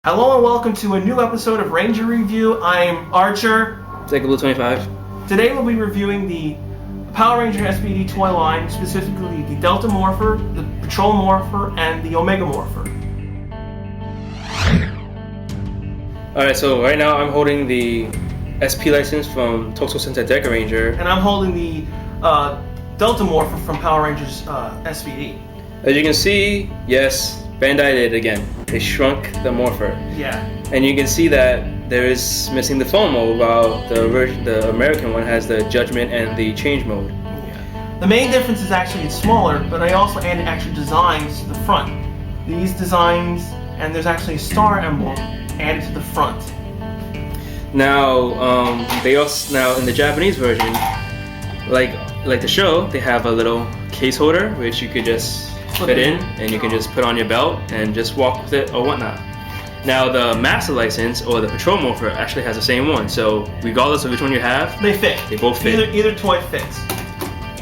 Hello and welcome to a new episode of Ranger Review. I'm Archer. Blue 25. Today we'll be reviewing the Power Ranger S.P.D toy line, specifically the Delta Morpher, the Patrol Morpher, and the Omega Morpher. Alright, so right now I'm holding the SP license from Tokusou Sentai Deca Ranger. And I'm holding the Delta Morpher from Power Rangers S.P.D. As you can see, yes, Bandai did it again. They shrunk the Morpher. Yeah. And you can see that there is missing the phone mode, while the American one has the Judgment and the Change mode. Yeah. The main difference is actually it's smaller, but I also added extra designs to the front. These designs, and there's actually a star emblem added to the front. Now, now in the Japanese version, like the show, they have a little case holder which you could just fit in, and you can just put on your belt and just walk with it or whatnot. Now the Master License or the Patrol Morpher actually has the same one, so regardless of which one you have, they fit. They both fit. Either toy fits.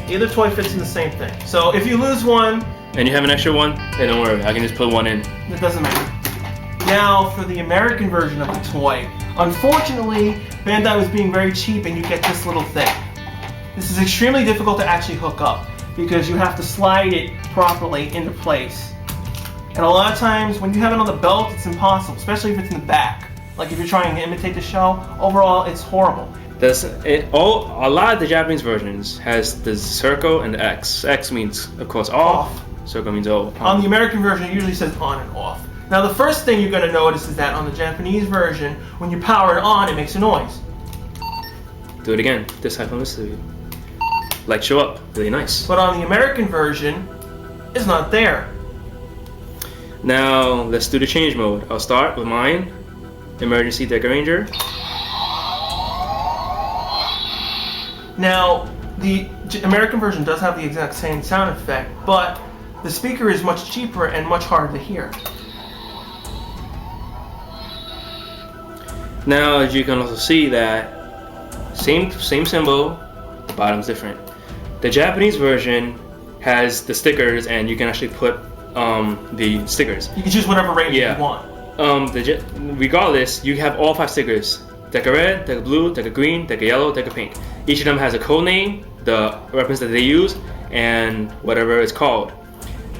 Either toy fits in the same thing. So if you lose one, and you have an extra one, then don't worry, I can just put one in. It doesn't matter. Now for the American version of the toy, unfortunately, Bandai was being very cheap, and you get this little thing. This is extremely difficult to actually hook up, because you have to slide it properly into place. And a lot of times when you have it on the belt, it's impossible, especially if it's in the back. Like if you're trying to imitate the show, overall it's horrible. A lot of the Japanese versions has the circle and the X. X means, of course, off. Circle means on. On the American version, it usually says on and off. Now the first thing you're going to notice is that on the Japanese version, when you power it on, it makes a noise. Do it again. This time from this video. Like show up, really nice. But on the American version, it's not there. Now let's do the change mode. I'll start with mine, Emergency Deca Ranger. Now the American version does have the exact same sound effect, but the speaker is much cheaper and much harder to hear. Now as you can also see that same symbol, the bottom's different. The Japanese version has the stickers, and you can actually put the stickers. You can choose whatever ranger you want. Regardless, you have all 5 stickers. Deca Red, Deca Blue, Deca Green, Deca Yellow, Deca Pink. Each of them has a code name, the weapons that they use, and whatever it's called.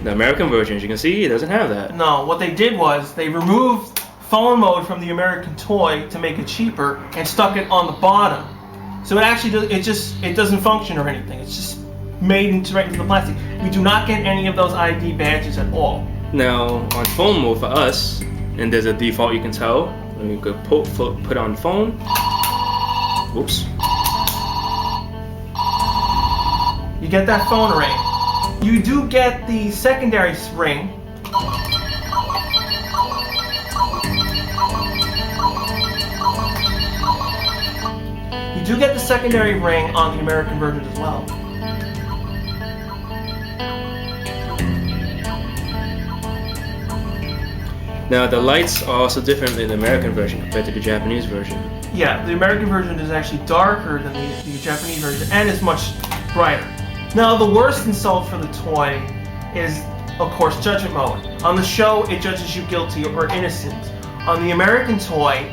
The American version, as you can see, it doesn't have that. No, what they did was they removed phone mode from the American toy to make it cheaper and stuck it on the bottom. So it actually it doesn't function or anything. It's just made right into the plastic. We do not get any of those ID badges at all. Now on phone mode for us, and there's a default you can tell. When you go put on phone. Oops. You get that phone ring. You do get the secondary ring. You do get the secondary ring on the American version as well. Now the lights are also different in the American version compared to the Japanese version. Yeah, the American version is actually darker than the Japanese version, and is much brighter. Now the worst insult for the toy is, of course, Judgment mode. On the show, it judges you guilty or innocent. On the American toy,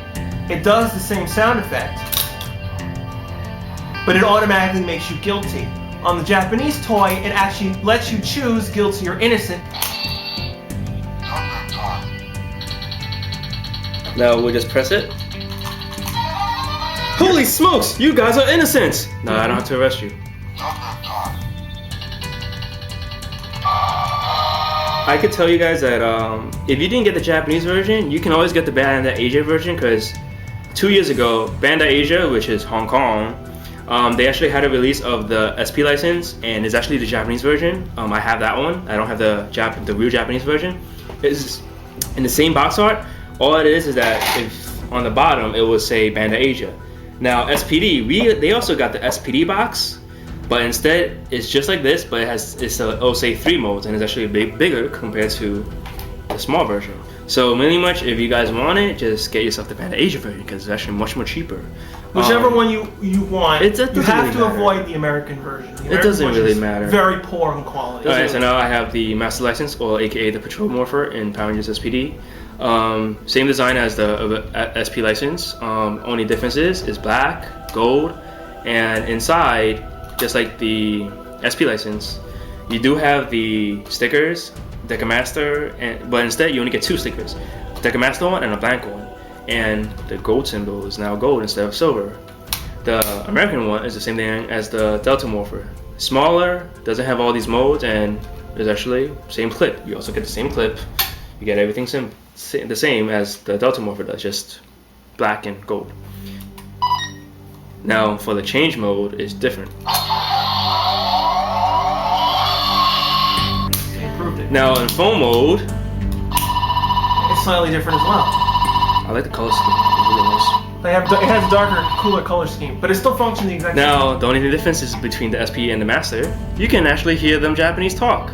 it does the same sound effect, but it automatically makes you guilty. On the Japanese toy, it actually lets you choose guilty or innocent. Now we'll just press it. Holy smokes! You guys are innocent! No, I don't have to arrest you. I could tell you guys that if you didn't get the Japanese version, you can always get the Bandai Asia version, because 2 years ago, Bandai Asia, which is Hong Kong, they actually had a release of the SP license, and it's actually the Japanese version. I have that one. I don't have the real Japanese version. It's in the same box art. All it is that if on the bottom it will say Bandai Asia. Now SPD, they also got the SPD box, but instead it's just like this, but it'll say 3 modes, and it's actually a bit bigger compared to the small version. So really much, if you guys want it, just get yourself the Bandai Asia version, because it's actually much more cheaper. Whichever one you want, you have really to avoid the American version. The American it doesn't really matter. Very poor in quality. Alright, so now I have the Master License, or aka the Patrol Morpher in Power Rangers SPD. Same design as the SP license. Only difference is black, gold, and inside, just like the SP license, you do have the stickers, Deca Master, but instead you only get 2 stickers, Deca Master one and a blank one. And the gold symbol is now gold instead of silver. The American one is the same thing as the Delta Morpher. Smaller, doesn't have all these modes, and is actually same clip. You also get the same clip. You get everything the same as the Delta Morpher does, just black and gold. Now for the change mode, it's different. They improved it. Now in phone mode, It's slightly different as well. I like the color scheme. It's really nice. It has a darker, cooler color scheme, but it still functions the exact same. Now the only difference is between the SP and the Master. You can actually hear them Japanese talk.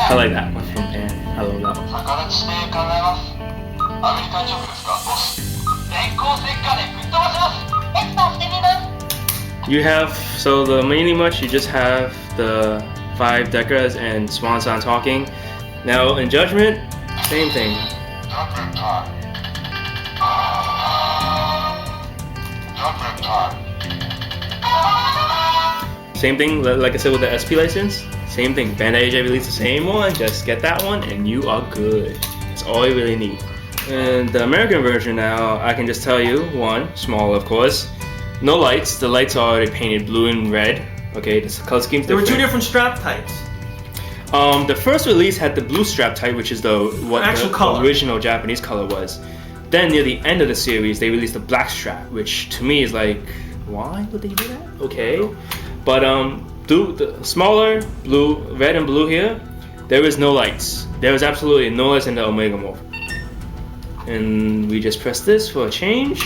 I like that one from Pan. I love that one. You have, so the mini much, you just have the 5 Decas and Swanson talking. Now in Judgment, same thing. Same thing, like I said with the SP license. Same thing, Bandai AJ released the same one, just get that one and you are good. That's all you really need. And the American version now, I can just tell you, one, small of course, no lights, the lights are already painted blue and red. Okay, the color scheme's different. There were 2 different strap types. The first release had the blue strap type, which is the original Japanese color was. Then near the end of the series, they released the black strap, which to me is like, why would they do that? Okay, but the smaller blue, red and blue here, there is no lights. There is absolutely no lights in the Omega Morpher. And we just press this for a change.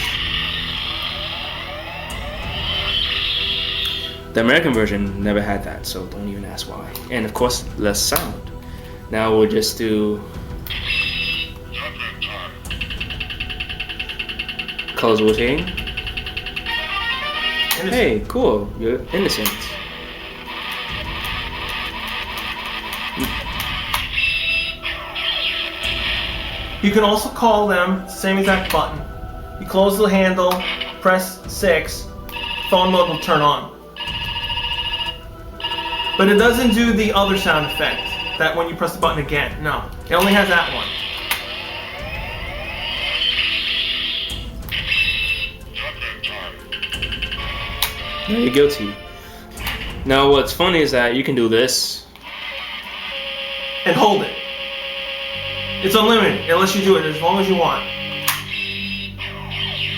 The American version never had that, so don't even ask why. And of course, less sound. Now we'll just do colors rotating. Hey, cool, you're innocent. You can also call them, same exact button. You close the handle, press 6, phone mode will turn on. But it doesn't do the other sound effect, that when you press the button again, no. It only has that one. Now you're guilty. Now what's funny is that you can do this. And hold it. It's unlimited, unless you do it as long as you want.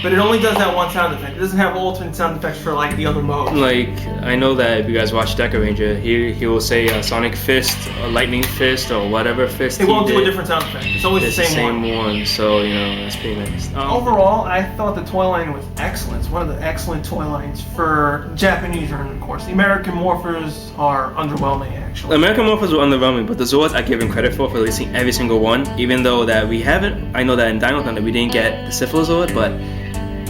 But it only does that one sound effect. It doesn't have alternate sound effects for like the other modes. Like, I know that if you guys watch Deca Ranger, he will say Sonic Fist, or Lightning Fist, or whatever fist. It won't do a different sound effect. It's always the same one. So, you know, that's pretty nice. Overall, I thought the toy line was excellent. It's one of the excellent toy lines for Japanese version, of course. The American Morphers are underwhelming, actually. American Morphers were underwhelming, but the Zords I give him credit for releasing every single one, even though that we haven't. I know that in Dino Thunder we didn't get the Syphilis Zord, but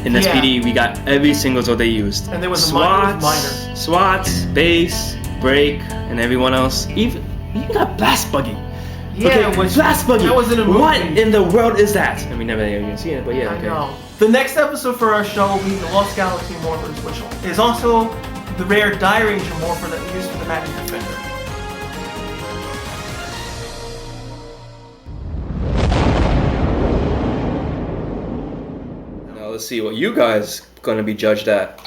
in S.P.D, we got every single Zord they used. And there was SWATs, SWATs, Base, Break, and everyone else. Even got Blast Buggy. Yeah, okay, Blast Buggy. That was in a movie. What in the world is that? I mean, never even seen it, but yeah, okay. I know. The next episode for our show will be the Lost Galaxy Morphers, which is also the rare Die Ranger Morpher that we use for the Magic Defender. Let's see what you guys gonna be judged at.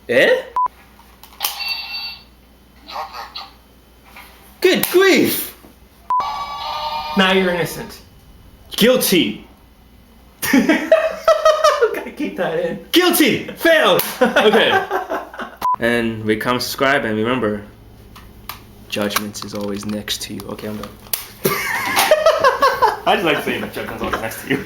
Eh? Good grief! Now you're innocent. Guilty! Gotta keep that in. Guilty! Failed! Okay. And rate, comment, subscribe, and remember, judgments is always next to you. Okay, I'm done. I just like saying that judgment's always next to you.